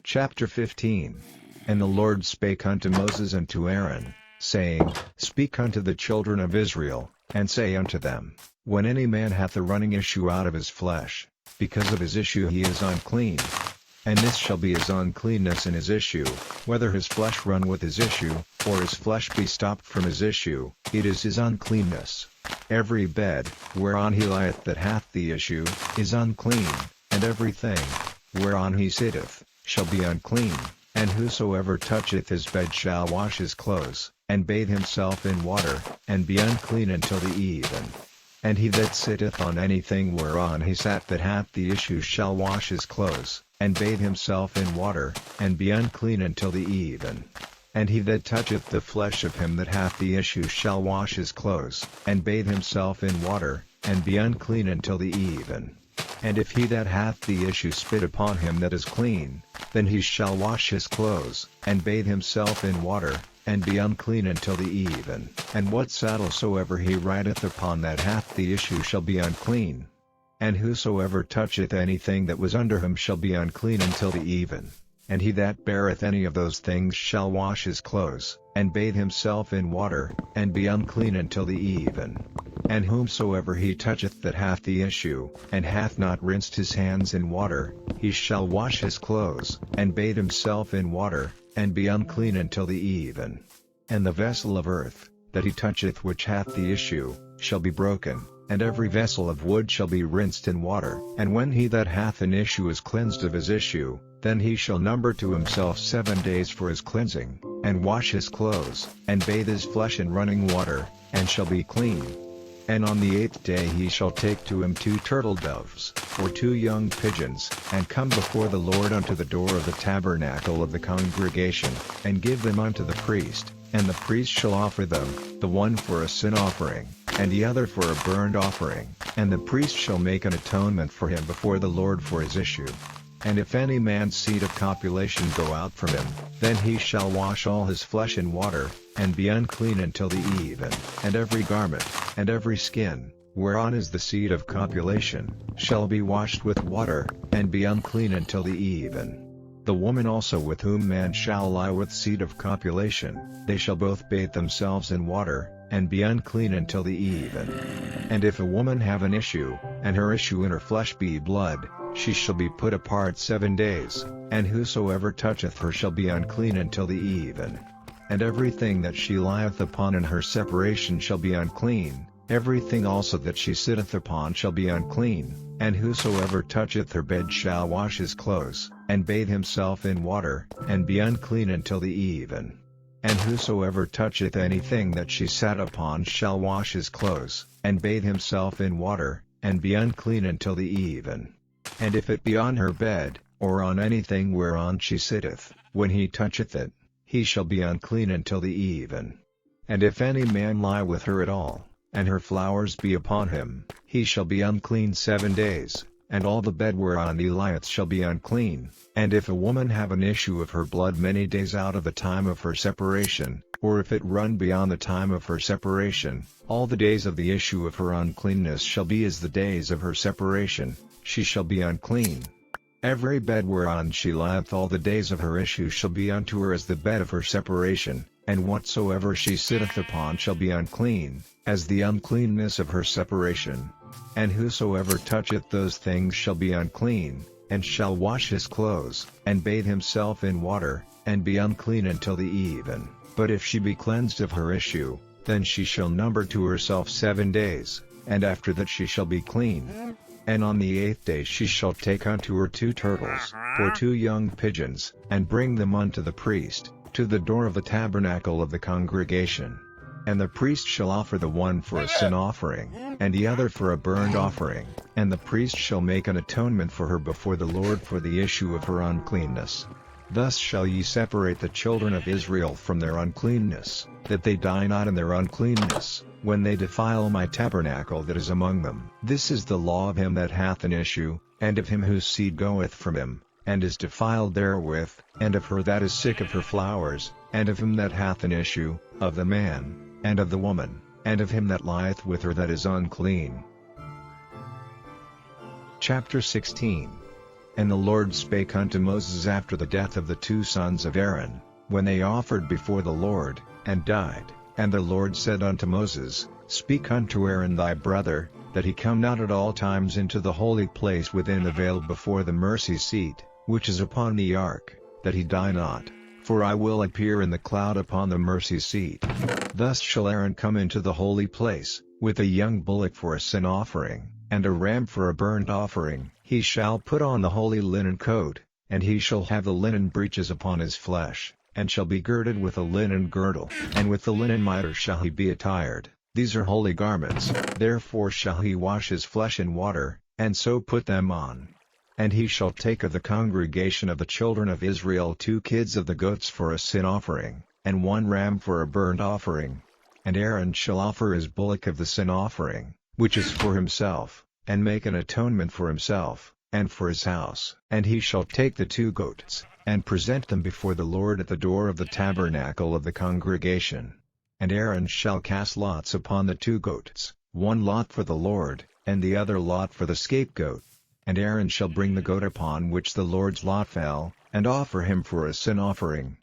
Chapter 15. And the Lord spake unto Moses and to Aaron, saying, Speak unto the children of Israel, and say unto them, When any man hath a running issue out of his flesh, because of his issue he is unclean. And this shall be his uncleanness in his issue, whether his flesh run with his issue, or his flesh be stopped from his issue, it is his uncleanness. Every bed, whereon he lieth that hath the issue, is unclean, and everything, whereon he sitteth, shall be unclean, and whosoever toucheth his bed shall wash his clothes, and bathe himself in water, and be unclean until the even. And he that sitteth on anything whereon he sat that hath the issue shall wash his clothes, and bathe himself in water, and be unclean until the even. And he that toucheth the flesh of him that hath the issue shall wash his clothes, and bathe himself in water, and be unclean until the even. And if he that hath the issue spit upon him that is clean, then he shall wash his clothes, and bathe himself in water, and be unclean until the even. And what saddle soever he rideth upon that hath the issue shall be unclean. And whosoever toucheth anything that was under him shall be unclean until the even. And he that beareth any of those things shall wash his clothes, and bathe himself in water, and be unclean until the even. And whomsoever he toucheth that hath the issue, and hath not rinsed his hands in water, he shall wash his clothes, and bathe himself in water, and be unclean until the even. And the vessel of earth, that he toucheth which hath the issue, shall be broken, and every vessel of wood shall be rinsed in water. And when he that hath an issue is cleansed of his issue, then he shall number to himself 7 days for his cleansing, and wash his clothes, and bathe his flesh in running water, and shall be clean. And on the 8th day he shall take to him 2 turtle doves, or 2 young pigeons, and come before the Lord unto the door of the tabernacle of the congregation, and give them unto the priest, and the priest shall offer them, the one for a sin offering, and the other for a burnt offering, and the priest shall make an atonement for him before the Lord for his issue. And if any man's seed of copulation go out from him, then he shall wash all his flesh in water, and be unclean until the even. And every garment, and every skin, whereon is the seed of copulation, shall be washed with water, and be unclean until the even. The woman also with whom man shall lie with seed of copulation, they shall both bathe themselves in water, and be unclean until the even. And if a woman have an issue, and her issue in her flesh be blood, she shall be put apart 7 days, and whosoever toucheth her shall be unclean until the even. And everything that she lieth upon in her separation shall be unclean, everything also that she sitteth upon shall be unclean, and whosoever toucheth her bed shall wash his clothes, and bathe himself in water, and be unclean until the even. And whosoever toucheth anything that she sat upon shall wash his clothes, and bathe himself in water, and be unclean until the even. And if it be on her bed, or on anything whereon she sitteth, when he toucheth it, he shall be unclean until the even. And if any man lie with her at all, and her flowers be upon him, he shall be unclean 7 days, and all the bed whereon he lieth shall be unclean. And if a woman have an issue of her blood many days out of the time of her separation, or if it run beyond the time of her separation, all the days of the issue of her uncleanness shall be as the days of her separation, she shall be unclean. Every bed whereon she lieth all the days of her issue shall be unto her as the bed of her separation, and whatsoever she sitteth upon shall be unclean, as the uncleanness of her separation. And whosoever toucheth those things shall be unclean, and shall wash his clothes, and bathe himself in water, and be unclean until the even. But if she be cleansed of her issue, then she shall number to herself 7 days, and after that she shall be clean. And on the 8th day she shall take unto her 2 turtles, or 2 young pigeons, and bring them unto the priest, to the door of the tabernacle of the congregation. And the priest shall offer the one for a sin offering, and the other for a burnt offering, and the priest shall make an atonement for her before the Lord for the issue of her uncleanness. Thus shall ye separate the children of Israel from their uncleanness, that they die not in their uncleanness, when they defile my tabernacle that is among them. This is the law of him that hath an issue, and of him whose seed goeth from him, and is defiled therewith, and of her that is sick of her flowers, and of him that hath an issue, of the man, and of the woman, and of him that lieth with her that is unclean. Chapter 16. And the Lord spake unto Moses after the death of the two sons of Aaron, when they offered before the Lord, and died. And the Lord said unto Moses, Speak unto Aaron thy brother, that he come not at all times into the holy place within the veil before the mercy seat, which is upon the ark, that he die not. For I will appear in the cloud upon the mercy seat. Thus shall Aaron come into the holy place, with a young bullock for a sin offering, and a ram for a burnt offering. He shall put on the holy linen coat, and he shall have the linen breeches upon his flesh, and shall be girded with a linen girdle, and with the linen mitre shall he be attired. These are holy garments, therefore shall he wash his flesh in water, and so put them on. And he shall take of the congregation of the children of Israel 2 kids of the goats for a sin offering, and 1 ram for a burnt offering. And Aaron shall offer his bullock of the sin offering, which is for himself, and make an atonement for himself, and for his house. And he shall take the 2 goats, and present them before the Lord at the door of the tabernacle of the congregation. And Aaron shall cast lots upon the 2 goats, 1 lot for the Lord, and the other lot for the scapegoat. And Aaron shall bring the goat upon which the Lord's lot fell, and offer him for a sin offering.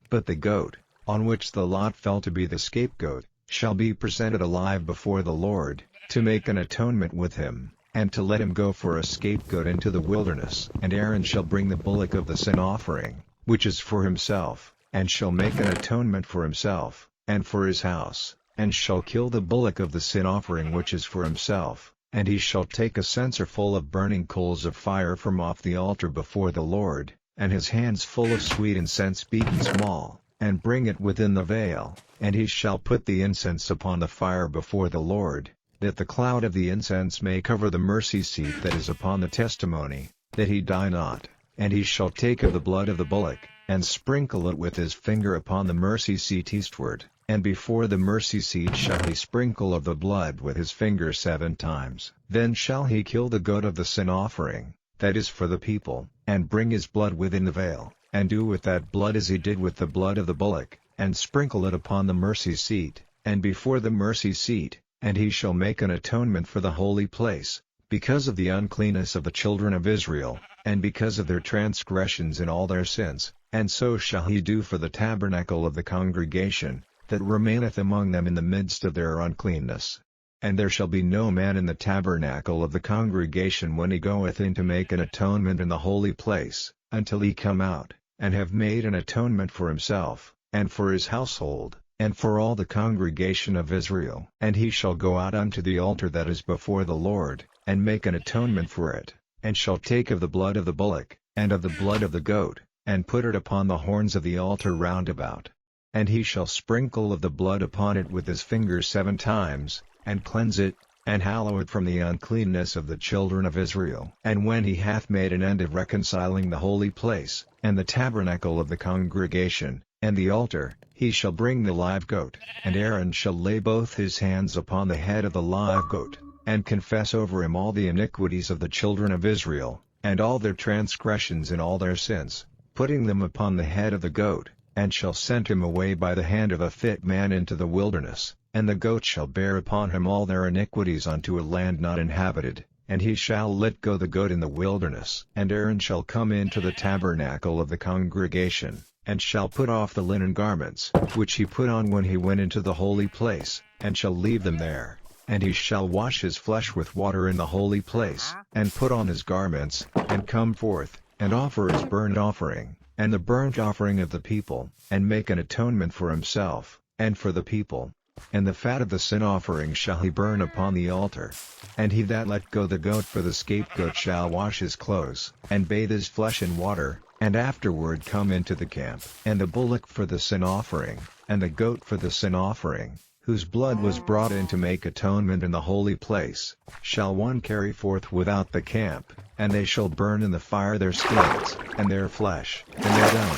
But the goat, on which the lot fell to be the scapegoat, shall be presented alive before the Lord, to make an atonement with him, and to let him go for a scapegoat into the wilderness. And Aaron shall bring the bullock of the sin offering, which is for himself, and shall make an atonement for himself, and for his house, and shall kill the bullock of the sin offering which is for himself. And he shall take a censer full of burning coals of fire from off the altar before the Lord, and his hands full of sweet incense beaten small, and bring it within the veil, and he shall put the incense upon the fire before the Lord, that the cloud of the incense may cover the mercy seat that is upon the testimony, that he die not. And he shall take of the blood of the bullock, and sprinkle it with his finger upon the mercy seat eastward, and before the mercy seat shall he sprinkle of the blood with his finger 7 times. Then shall he kill the goat of the sin offering, that is for the people, and bring his blood within the veil, and do with that blood as he did with the blood of the bullock, and sprinkle it upon the mercy seat, and before the mercy seat. And he shall make an atonement for the holy place, because of the uncleanness of the children of Israel, and because of their transgressions and all their sins. And so shall he do for the tabernacle of the congregation, that remaineth among them in the midst of their uncleanness. And there shall be no man in the tabernacle of the congregation when he goeth in to make an atonement in the holy place, until he come out, and have made an atonement for himself, and for his household, and for all the congregation of Israel. And he shall go out unto the altar that is before the Lord, and make an atonement for it, and shall take of the blood of the bullock, and of the blood of the goat, and put it upon the horns of the altar round about. And he shall sprinkle of the blood upon it with his finger 7 times, and cleanse it, and hallow it from the uncleanness of the children of Israel. And when he hath made an end of reconciling the holy place, and the tabernacle of the congregation, and the altar, he shall bring the live goat, and Aaron shall lay both his hands upon the head of the live goat, and confess over him all the iniquities of the children of Israel, and all their transgressions and all their sins, putting them upon the head of the goat, and shall send him away by the hand of a fit man into the wilderness, and the goat shall bear upon him all their iniquities unto a land not inhabited, and he shall let go the goat in the wilderness. And Aaron shall come into the tabernacle of the congregation, and shall put off the linen garments, which he put on when he went into the holy place, and shall leave them there. And he shall wash his flesh with water in the holy place, and put on his garments, and come forth, and offer his burnt offering, and the burnt offering of the people, and make an atonement for himself, and for the people. And the fat of the sin offering shall he burn upon the altar. And he that let go the goat for the scapegoat shall wash his clothes, and bathe his flesh in water, and afterward come into the camp. And the bullock for the sin offering, and the goat for the sin offering, whose blood was brought in to make atonement in the holy place, shall one carry forth without the camp, and they shall burn in the fire their skins, and their flesh, and their dung.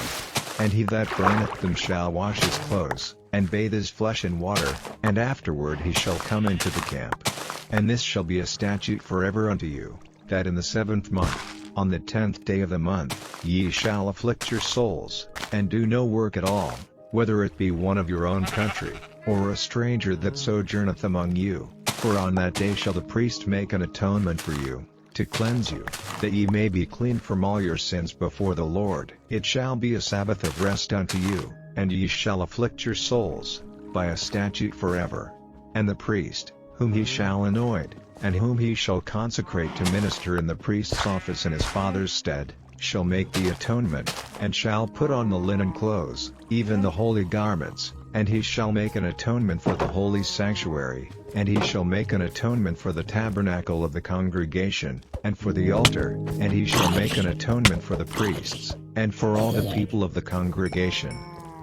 And he that burneth them shall wash his clothes, and bathe his flesh in water, and afterward he shall come into the camp. And this shall be a statute forever unto you, that in the 7th month, on the 10th day of the month, ye shall afflict your souls, and do no work at all, whether it be one of your own country, or a stranger that sojourneth among you. For on that day shall the priest make an atonement for you, to cleanse you, that ye may be clean from all your sins before the Lord. It shall be a Sabbath of rest unto you, and ye shall afflict your souls, by a statute forever. And the priest, whom he shall anoint, and whom he shall consecrate to minister in the priest's office in his father's stead, shall make the atonement, and shall put on the linen clothes, even the holy garments, and he shall make an atonement for the holy sanctuary, and he shall make an atonement for the tabernacle of the congregation, and for the altar, and he shall make an atonement for the priests, and for all the people of the congregation.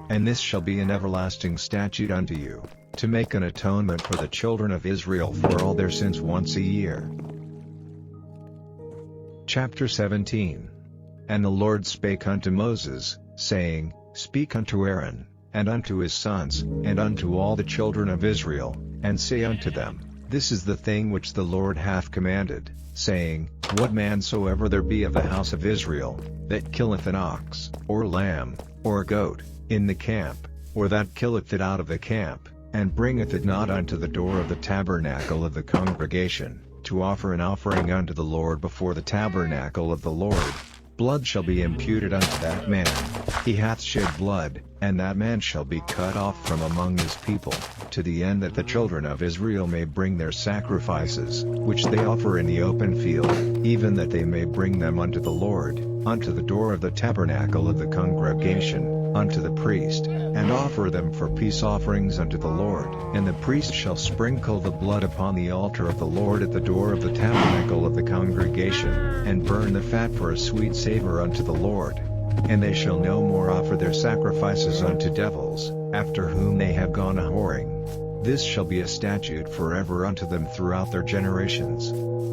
And this shall be an everlasting statute unto you, to make an atonement for the children of Israel for all their sins once a year. Chapter 17. And the Lord spake unto Moses, saying, Speak unto Aaron, and unto his sons, and unto all the children of Israel, and say unto them, This is the thing which the Lord hath commanded, saying, What man soever there be of the house of Israel, that killeth an ox, or lamb, or goat, in the camp, or that killeth it out of the camp, and bringeth it not unto the door of the tabernacle of the congregation, to offer an offering unto the Lord before the tabernacle of the Lord, blood shall be imputed unto that man. He hath shed blood, and that man shall be cut off from among his people, to the end that the children of Israel may bring their sacrifices, which they offer in the open field, even that they may bring them unto the Lord, unto the door of the tabernacle of the congregation, unto the priest, and offer them for peace offerings unto the Lord. And the priest shall sprinkle the blood upon the altar of the Lord at the door of the tabernacle of the congregation, and burn the fat for a sweet savor unto the Lord. And they shall no more offer their sacrifices unto devils, after whom they have gone a whoring. This shall be a statute forever unto them throughout their generations.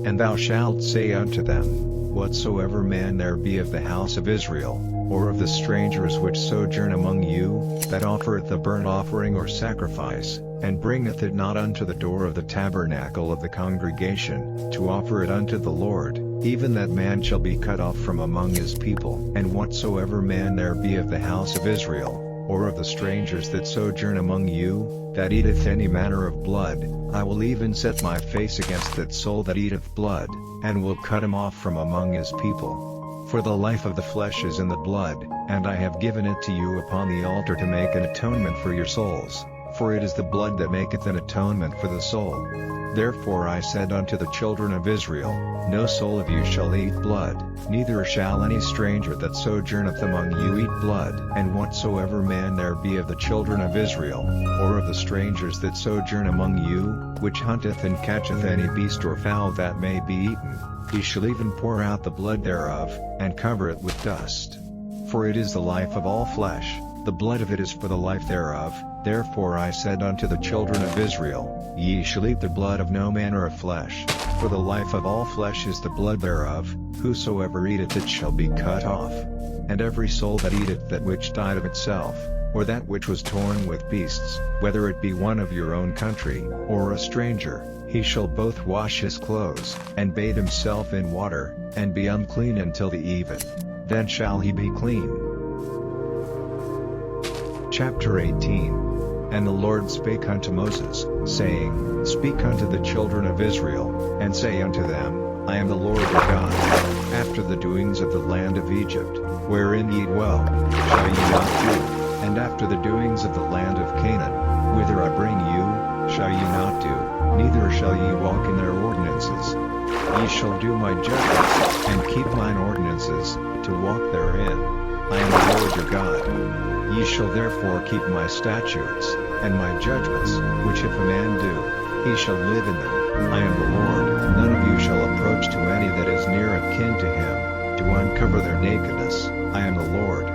And thou shalt say unto them, Whatsoever man there be of the house of Israel, or of the strangers which sojourn among you, that offereth a burnt offering or sacrifice, and bringeth it not unto the door of the tabernacle of the congregation, to offer it unto the Lord, even that man shall be cut off from among his people. And whatsoever man there be of the house of Israel, or of the strangers that sojourn among you, that eateth any manner of blood, I will even set my face against that soul that eateth blood, and will cut him off from among his people. For the life of the flesh is in the blood, and I have given it to you upon the altar to make an atonement for your souls, for it is the blood that maketh an atonement for the soul. Therefore I said unto the children of Israel, No soul of you shall eat blood, neither shall any stranger that sojourneth among you eat blood. And whatsoever man there be of the children of Israel, or of the strangers that sojourn among you, which hunteth and catcheth any beast or fowl that may be eaten, he shall even pour out the blood thereof, and cover it with dust. For it is the life of all flesh, the blood of it is for the life thereof. Therefore I said unto the children of Israel, Ye shall eat the blood of no manner of flesh, for the life of all flesh is the blood thereof, whosoever eateth it shall be cut off. And every soul that eateth that which died of itself, or that which was torn with beasts, whether it be one of your own country, or a stranger, he shall both wash his clothes, and bathe himself in water, and be unclean until the even. Then shall he be clean. Chapter 18. And the Lord spake unto Moses, saying, Speak unto the children of Israel, and say unto them, I am the Lord your God. After the doings of the land of Egypt, wherein ye dwell, shall ye not do, and after the doings of the land of Canaan, whither I bring you, shall ye not do, neither shall ye walk in their ordinances. Ye shall do my judgments, and keep mine ordinances, to walk therein. I am the Lord your God. Ye shall therefore keep my statutes, and my judgments, which if a man do, he shall live in them. I am the Lord. None of you shall approach to any that is near of kin to him, to uncover their nakedness. I am the Lord.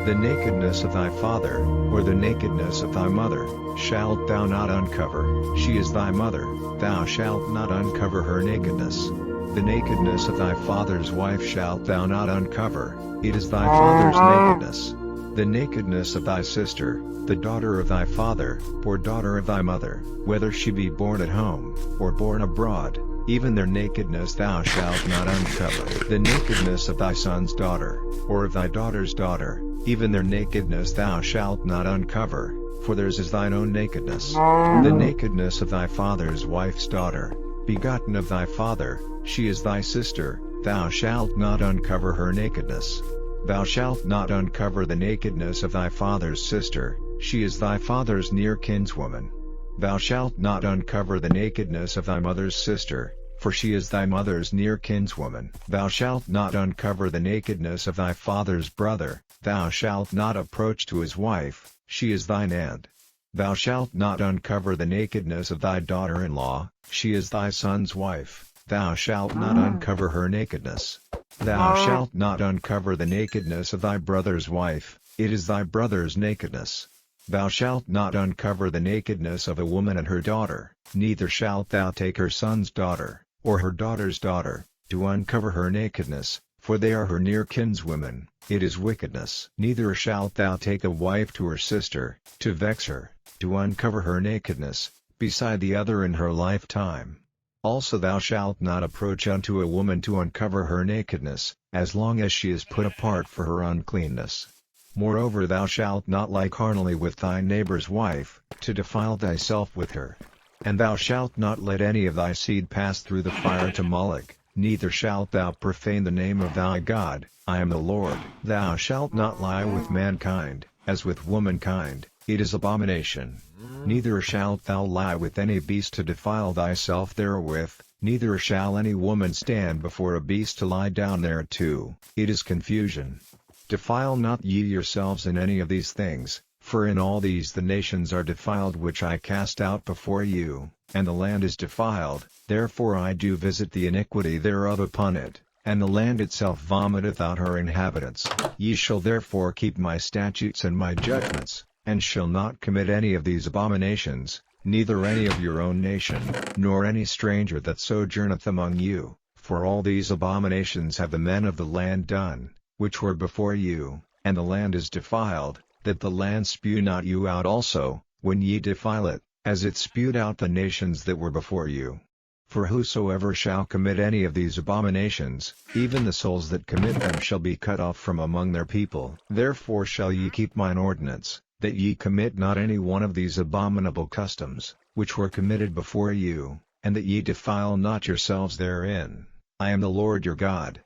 The nakedness of thy father, or the nakedness of thy mother, shalt thou not uncover. She is thy mother, thou shalt not uncover her nakedness. The nakedness of thy father's wife shalt thou not uncover, it is thy father's nakedness. The nakedness of thy sister, the daughter of thy father, or daughter of thy mother, whether she be born at home, or born abroad, even their nakedness thou shalt not uncover. The nakedness of thy son's daughter, or of thy daughter's daughter, even their nakedness thou shalt not uncover, for theirs is thine own nakedness. The nakedness of thy father's wife's daughter, begotten of thy father, she is thy sister, thou shalt not uncover her nakedness. Thou shalt not uncover the nakedness of thy father's sister, she is thy father's near kinswoman. Thou shalt not uncover the nakedness of thy mother's sister, for she is thy mother's near kinswoman. Thou shalt not uncover the nakedness of thy father's brother, thou shalt not approach to his wife, she is thine aunt. Thou shalt not uncover the nakedness of thy daughter-in-law, she is thy son's wife, thou shalt not uncover her nakedness. Thou shalt not uncover the nakedness of thy brother's wife, it is thy brother's nakedness. Thou shalt not uncover the nakedness of a woman and her daughter, neither shalt thou take her son's daughter, or her daughter's daughter, to uncover her nakedness, for they are her near kinswomen, it is wickedness. Neither shalt thou take a wife to her sister, to vex her, to uncover her nakedness, beside the other in her lifetime. Also thou shalt not approach unto a woman to uncover her nakedness, as long as she is put apart for her uncleanness. Moreover thou shalt not lie carnally with thy neighbor's wife, to defile thyself with her. And thou shalt not let any of thy seed pass through the fire to Moloch, neither shalt thou profane the name of thy God, I am the Lord. Thou shalt not lie with mankind, as with womankind, it is abomination. Neither shalt thou lie with any beast to defile thyself therewith, neither shall any woman stand before a beast to lie down thereto, it is confusion. Defile not ye yourselves in any of these things, for in all these the nations are defiled which I cast out before you, and the land is defiled, therefore I do visit the iniquity thereof upon it, and the land itself vomiteth out her inhabitants. Ye shall therefore keep my statutes and my judgments, and shall not commit any of these abominations, neither any of your own nation, nor any stranger that sojourneth among you, for all these abominations have the men of the land done, which were before you, and the land is defiled, that the land spew not you out also, when ye defile it, as it spewed out the nations that were before you. For whosoever shall commit any of these abominations, even the souls that commit them shall be cut off from among their people. Therefore shall ye keep mine ordinance, that ye commit not any one of these abominable customs, which were committed before you, and that ye defile not yourselves therein. I am the Lord your God.